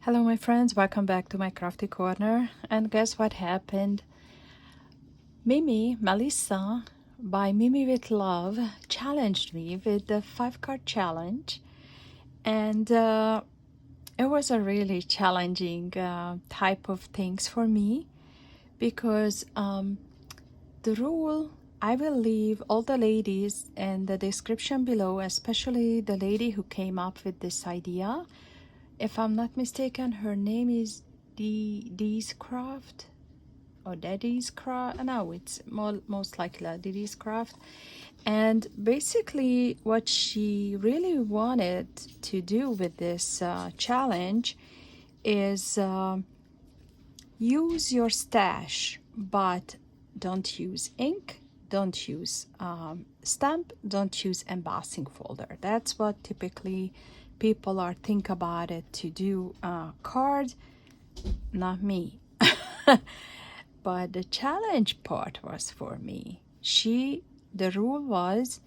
Hello my friends, welcome back to my crafty corner. And guess what happened? Melissa by Mimi with Love challenged me with the 5 card challenge, and it was a really challenging type of things for me because the rule, I will leave all the ladies in the description below, especially the lady who came up with this idea. If I'm not mistaken, her name is Dee's Craft or Daddy's Craft. No, it's most likely Daddy's Craft. And basically, what she really wanted to do with this challenge is use your stash, but don't use ink, don't use stamp, don't use embossing folder. That's what typically people are think about it to do card, not me. But the challenge part was for me. The rule was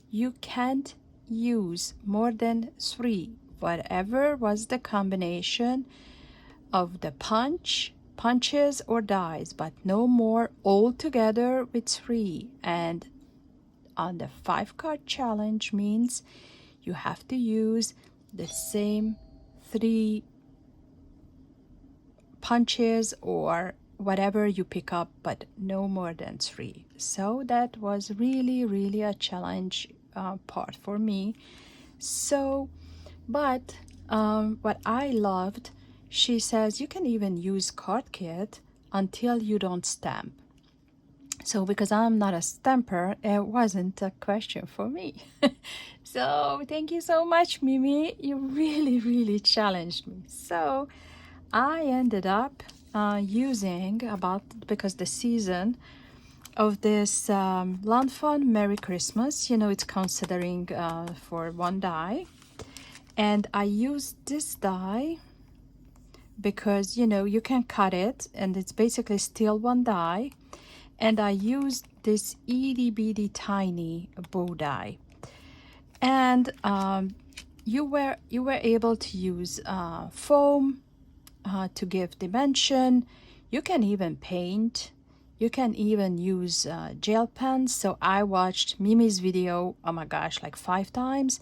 you can't use more than 3, whatever was the combination of the punches or dies, but no more all together with 3. And on the 5 card challenge means you have to use the same 3 punches or whatever you pick up, but no more than 3. So that was really a challenge part for me. So, but what I loved, she says you can even use card kit until you don't stamp. So because I'm not a stamper, it wasn't a question for me. So thank you so much, Mimi. You really challenged me. So I ended up using because the season of this Lawn Fun Merry Christmas, it's considering for 1 die. And I used this die because, you can cut it and it's basically still 1 die. And I used this itty bitty tiny bow die. And you were able to use foam to give dimension. You can even paint. You can even use gel pens. So I watched Mimi's video, oh my gosh, like 5 times,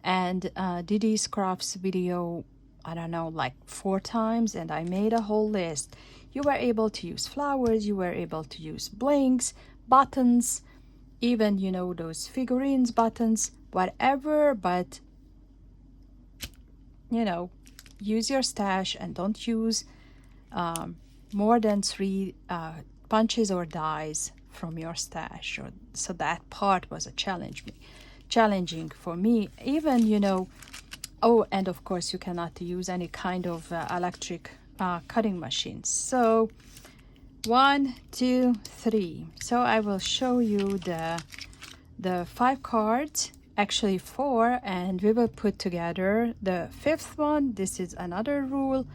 and Didi's Crafts video, I don't know, like 4 times, and I made a whole list. You were able to use flowers, you were able to use blinks, buttons, even, those figurines buttons, whatever, but, use your stash and don't use more than 3 punches or dies from your stash. So that part was challenging for me. Even, oh, and of course you cannot use any kind of electric cutting machines. So 1, 2, 3. So I will show you the 5 cards, actually 4, and we will put together the 5th one. This is another rule.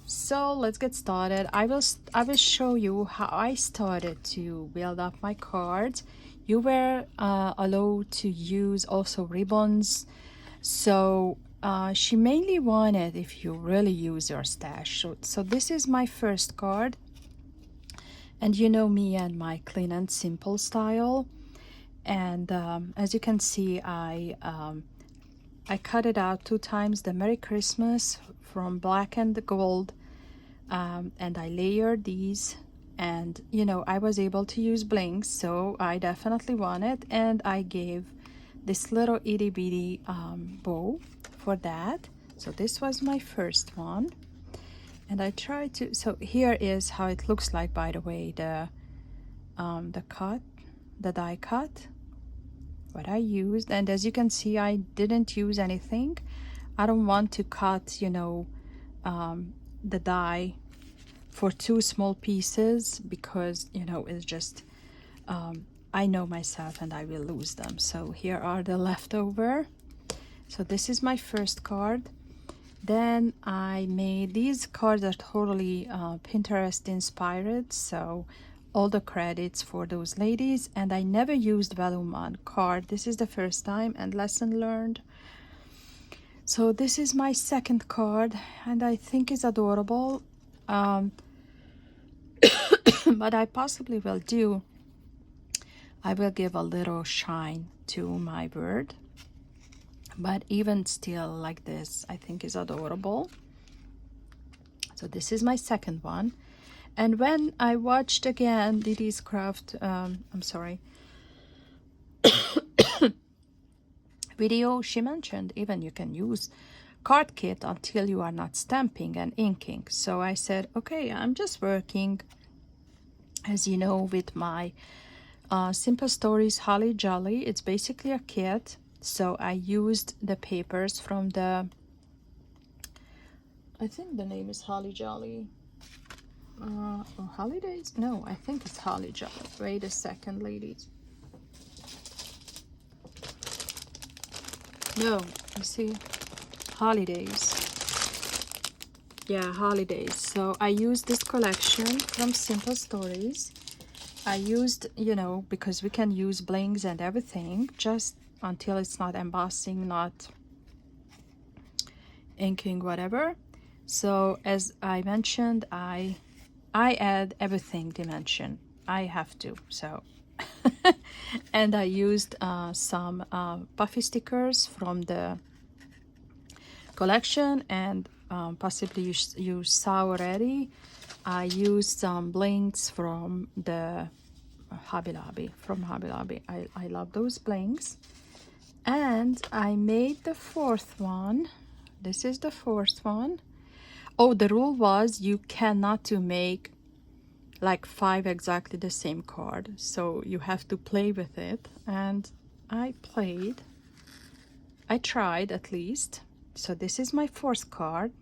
So let's get started. I will show you how I started to build up my cards. You were allowed to use also ribbons. So she mainly wanted if you really use your stash. So this is my first card. And you know me and my clean and simple style. And as you can see, I cut it out 2 times, the Merry Christmas from black and gold, and I layered these, and I was able to use blinks, so I definitely won it, and I gave this little itty bitty bow for that. So this was my first one, and I tried to, so here is how it looks like, by the way, the die cut, what I used. And as you can see, I didn't use anything. I don't want to cut the die for 2 small pieces because it's just I know myself and I will lose them. So here are the leftover. So this is my first card. Then I made these cards are totally Pinterest inspired, so all the credits for those ladies. And I never used vellum on card. This is the first time, and lesson learned. So this is my second card, and I think it's adorable. Um, but I possibly will do, I will give a little shine to my bird. But even still, like this, I think is adorable. So this is my second one. And when I watched again Didi's craft, I'm sorry, video, she mentioned even you can use card kit until you are not stamping and inking. So I said, okay, I'm just working, as you know, with my Simple Stories Holly Jolly. It's basically a kit. So I used the papers from the, I think the name is Holly Jolly. Or Holidays? No, I think it's Holly Jolly. Wait a second, ladies. No, you see, Holidays. Yeah, Holidays. So I used this collection from Simple Stories. I used, you know, because we can use blings and everything, just until it's not embossing, not inking, whatever. So as I mentioned, I add everything dimension. I have to, so. And I used some puffy stickers from the collection, and possibly you saw already, I used some blinks from the Hobby Lobby, I love those blinks. And I made the fourth one. This is the fourth one. Oh, the rule was you cannot to make like 5 exactly the same card, so you have to play with it. And I played, I tried at least. So this is my fourth card,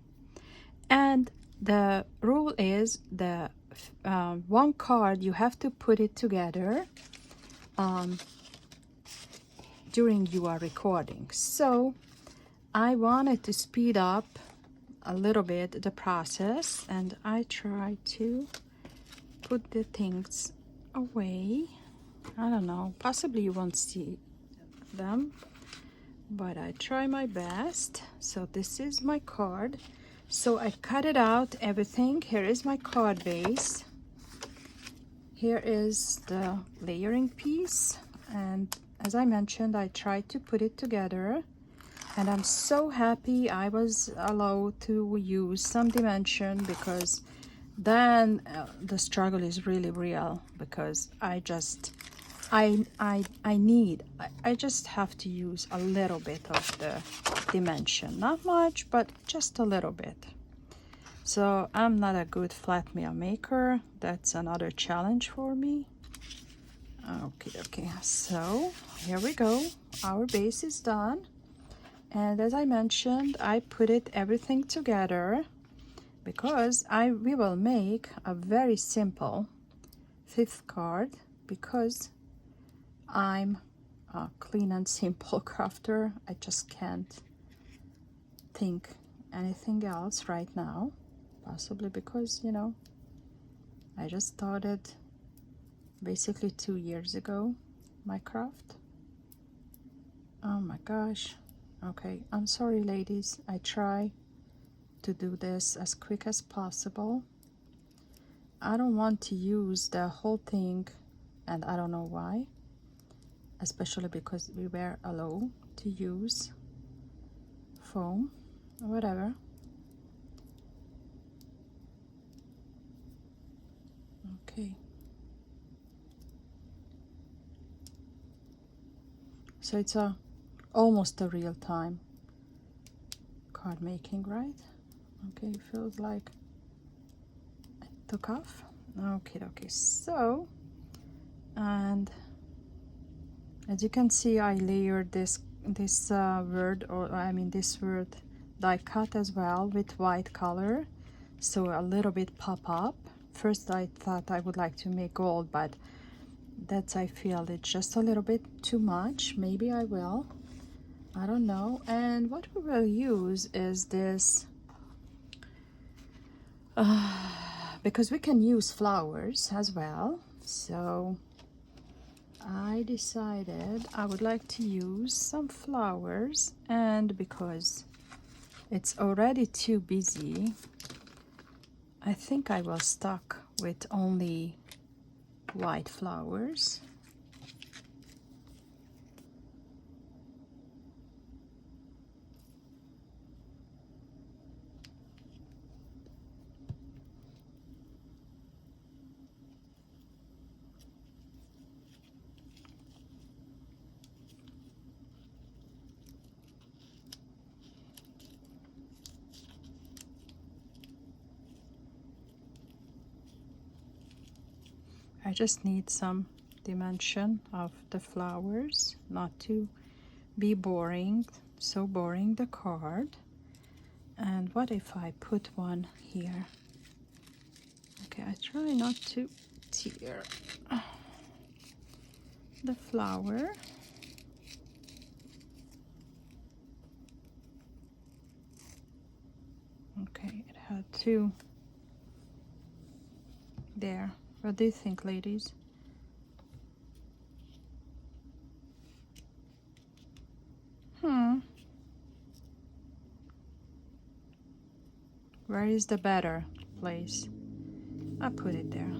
and the rule is the one card you have to put it together during you are recording. So I wanted to speed up a little bit the process, and I try to put the things away. I don't know, possibly you won't see them, but I try my best. So this is my card. So I cut it out, everything. Here is my card base. Here is the layering piece, and as I mentioned, I tried to put it together, and I'm so happy I was allowed to use some dimension, because then the struggle is really real, because I just I just have to use a little bit of the dimension, not much, but just a little bit. So I'm not a good flat mail maker. That's another challenge for me. Okay, so here we go. Our base is done, and as I mentioned, I put it everything together because we will make a very simple fifth card, because I'm a clean and simple crafter. I just can't think anything else right now, possibly because, you know, I just started basically 2 years ago my craft. Oh my gosh. Okay, I'm sorry ladies, I try to do this as quick as possible. I don't want to use the whole thing, and I don't know why, especially because we were allowed to use foam or whatever. Okay, so it's almost a real time card making, right? Okay, feels like it took off. Okay, so, and as you can see, I layered this word, or I mean this word die cut as well with white color, so a little bit pop up. First I thought I would like to make gold, but that's, I feel it's just a little bit too much. Maybe I will, I don't know. And what we will use is this because we can use flowers as well, so I decided I would like to use some flowers. And because It's already too busy. I think I will stuck with only white flowers. I just need some dimension of the flowers, not to be boring, so boring the card. And what if I put one here? Okay, I try not to tear the flower. Okay, it had two there. What do you think, ladies? Where is the better place? I put it there.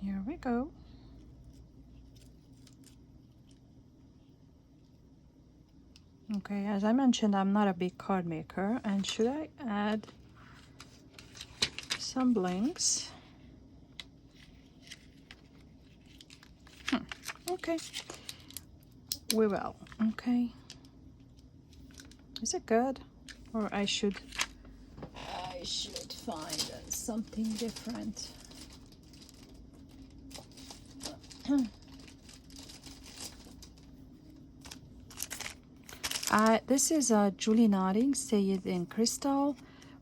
Here we go. Okay, as I mentioned, I'm not a big card maker. And should I add some blinks? Okay, we will. Okay, is it good, or I should find something different? This is a Julie Nodding, Say It in Crystal.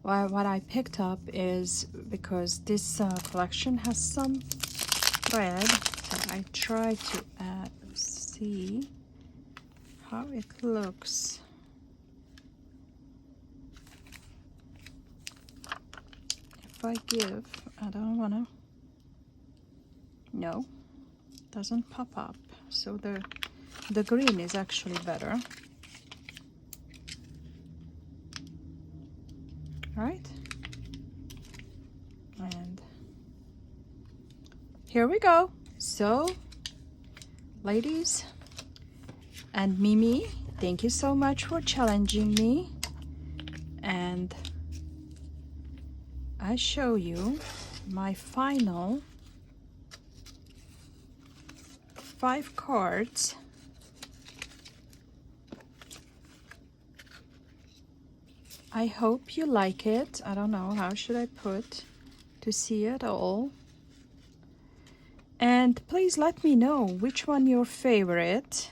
What I picked up is because this collection has some thread, so I try to see how it looks. If I give, I don't wanna, no, doesn't pop up. So the green is actually better. Right? And here we go. So, ladies and Mimi, thank you so much for challenging me. And I show you my final 5 cards. I hope you like it. I don't know, how should I put to see it all? And please let me know which one your favorite.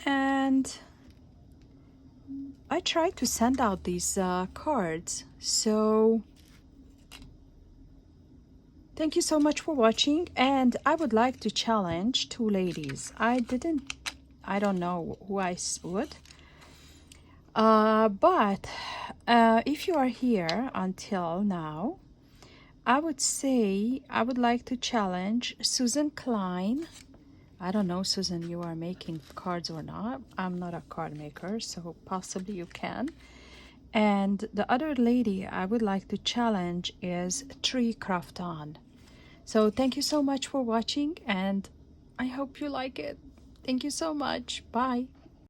And I tried to send out these cards. So thank you so much for watching. And I would like to challenge 2 ladies. I don't know who I would. But if you are here until now, I would say I would like to challenge Susan Klein. I don't know, Susan, you are making cards or not. I'm not a card maker, so possibly you can. And the other lady I would like to challenge is Tree Craft On. So thank you so much for watching, and I hope you like it. Thank you so much. Bye.